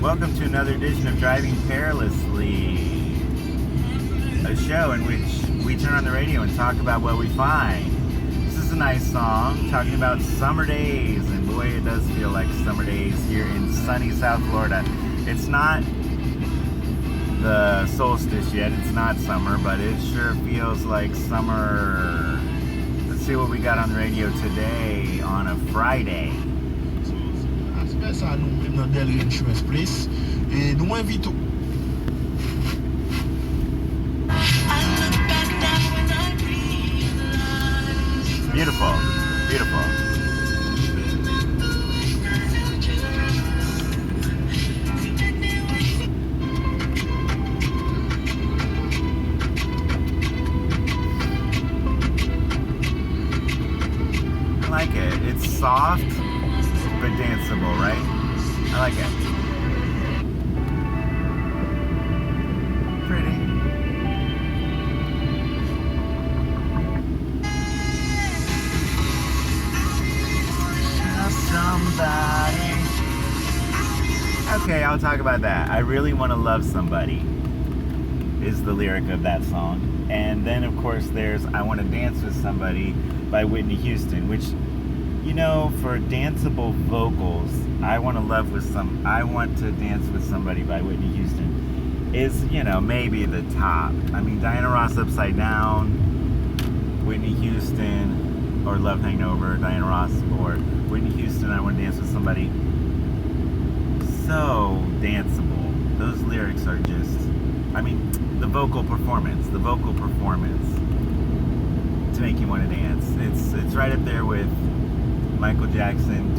Welcome to another edition of Driving Perilously, a show in which we turn on the radio and talk about what we find. This is a nice song talking about summer days, and boy, it does feel like summer days here in sunny South Florida. It's not the solstice yet, it's not summer, but it sure feels like summer. Let's see what we got on the radio today on a Friday. Ça nous même dans Delray Insurance Place et nous invitons Beautiful, beautiful. I like it. It's soft but danceable, right? I like it. Pretty. Somebody. Okay, I'll talk about that. I really want to love somebody is the lyric of that song. And then of course there's I Want to Dance with Somebody by Whitney Houston, which, you know, for danceable vocals, I Want to Dance with Somebody by Whitney Houston is, you know, maybe the top. I mean, Diana Ross, Upside Down, Whitney Houston, or Love Hangover, Diana Ross, or Whitney Houston, I Want to Dance with Somebody. So danceable. Those lyrics are just, I mean, the vocal performance to make you want to dance. It's right up there with Michael Jackson,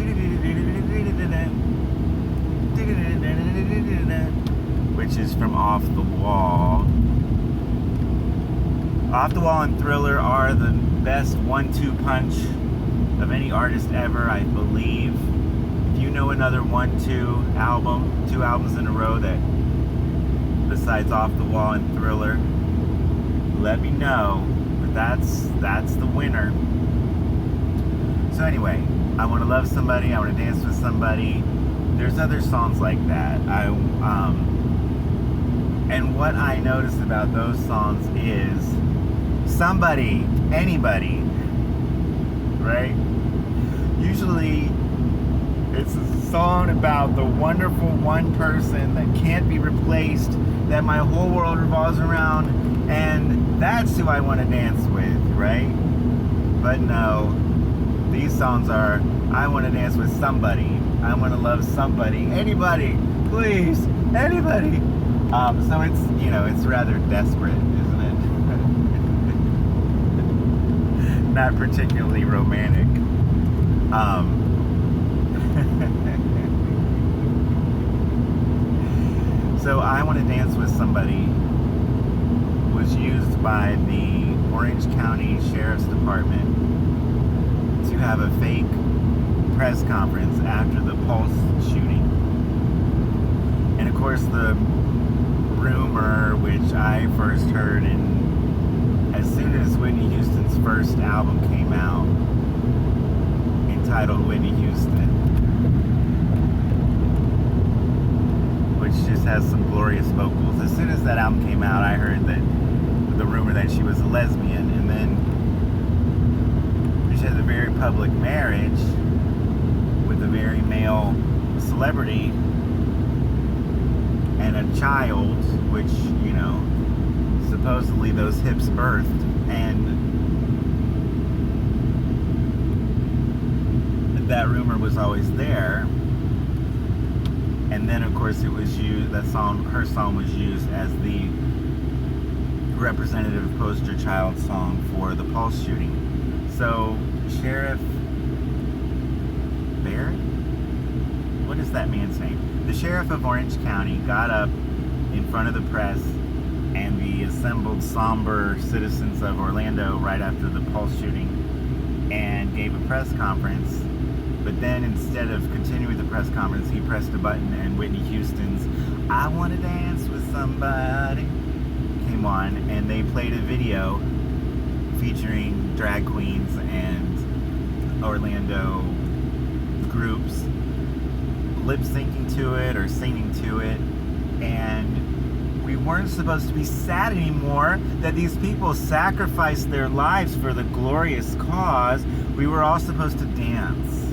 which is from Off the Wall. Off the Wall and Thriller are the best 1-2 punch of any artist ever, I believe. If you know another 1-2 album, 2 albums in a row that besides Off the Wall and Thriller, let me know. But that's the winner. So anyway, I Want to Love Somebody, I Want to Dance with Somebody. There's other songs like that. And what I notice about those songs is somebody, anybody, right? Usually it's a song about the wonderful one person that can't be replaced, that my whole world revolves around, and that's who I want to dance with, right? But no, these songs are, I want to dance with somebody, I want to love somebody, anybody, please, anybody. So it's, you know, it's rather desperate, isn't it? Not particularly romantic. So I Want to Dance with Somebody was used by the Orange County Sheriff's Department to have a fake press conference after the Pulse shooting. And of course the rumor, which I first heard as soon as Whitney Houston's first album came out, entitled Whitney Houston, which just has some glorious vocals. As soon as that album came out, I heard that the rumor that she was a lesbian, and then she has a very public marriage with a very male celebrity and a child, which, you know, supposedly those hips birthed, and that rumor was always there. And then of course it was used, her song was used as the representative poster child song for the Pulse shooting. So Sheriff Barrett? What is that man's name? The sheriff of Orange County got up in front of the press and the assembled somber citizens of Orlando right after the Pulse shooting and gave a press conference. But then instead of continuing the press conference, he pressed a button and Whitney Houston's I Want to Dance with Somebody came on, and they played a video featuring drag queens and Orlando groups lip syncing to it or singing to it, and we weren't supposed to be sad anymore that these people sacrificed their lives for the glorious cause. We were all supposed to dance.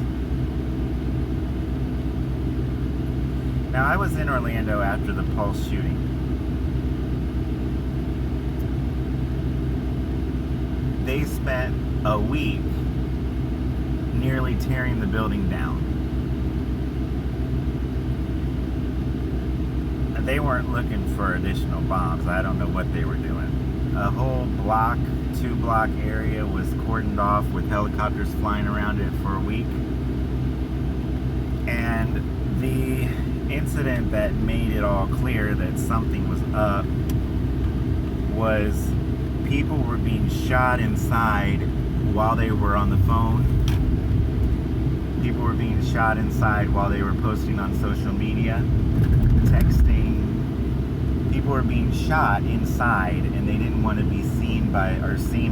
Now, I was in Orlando after the Pulse shooting. They spent a week nearly tearing the building down. And they weren't looking for additional bombs. I don't know what they were doing. A whole block, 2-block area was cordoned off with helicopters flying around it for a week. And the incident that made it all clear that something was up was people were being shot inside while they were on the phone. People were being shot inside while they were posting on social media, texting. People were being shot inside, and they didn't want to be seen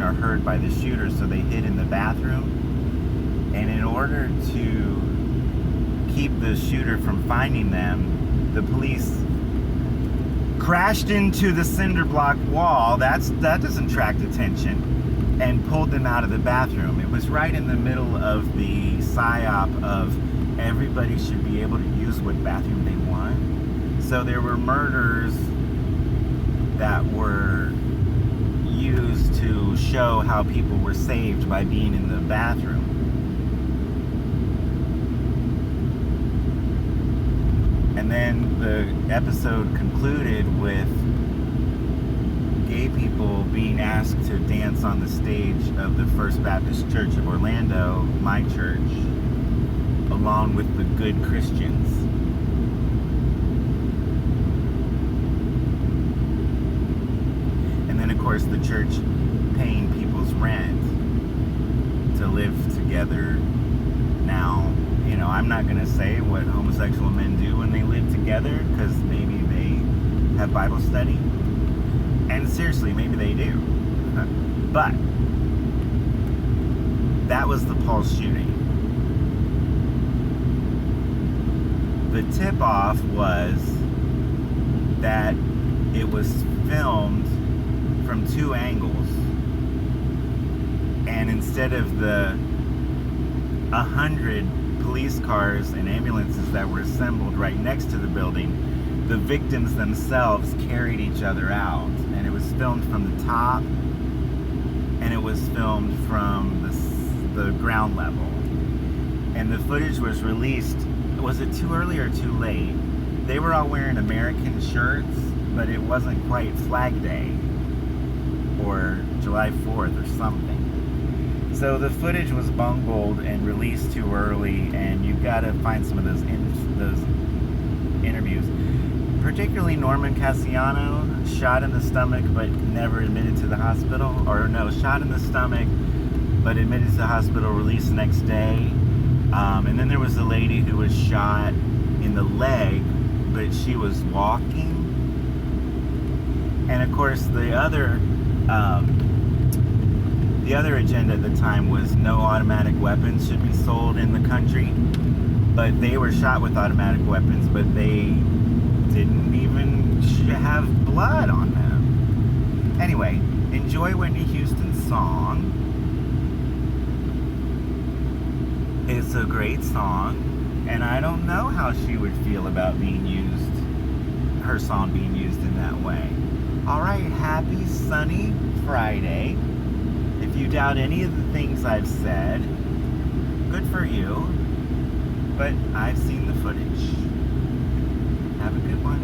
or heard by the shooter, so they hid in the bathroom. And in order to keep the shooter from finding them, the police crashed into the cinder block wall. That doesn't attract attention, and pulled them out of the bathroom. It was right in the middle of the psyop of everybody should be able to use what bathroom they want. So there were murders that were used to show how people were saved by being in the bathroom. And then the episode concluded with gay people being asked to dance on the stage of the First Baptist Church of Orlando, my church, along with the good Christians. And then, of course, the church paying people's rent to live together now. You know, I'm not going to say what homosexual men do when they live together, because maybe they have Bible study. And seriously, maybe they do. But that was the Pulse shooting. The tip-off was that it was filmed from 2 angles. And instead of the 100 police cars and ambulances that were assembled right next to the building, the victims themselves carried each other out. And it was filmed from the top, and it was filmed from the ground level. And the footage was released. Was it too early or too late? They were all wearing American shirts, but it wasn't quite Flag Day or July 4th or something. So the footage was bungled and released too early, and you've got to find some of those interviews. Particularly Norman Casiano, shot in the stomach but never admitted to the hospital. Or no, shot in the stomach but admitted to the hospital, released the next day. And then there was a lady who was shot in the leg, but she was walking. And of course the other agenda at the time was no automatic weapons should be sold in the country. But they were shot with automatic weapons, but they didn't even have blood on them. Anyway, enjoy Whitney Houston's song. It's a great song, and I don't know how she would feel about her song being used in that way. Alright, happy sunny Friday. If you doubt any of the things I've said, good for you, but I've seen the footage. Have a good one.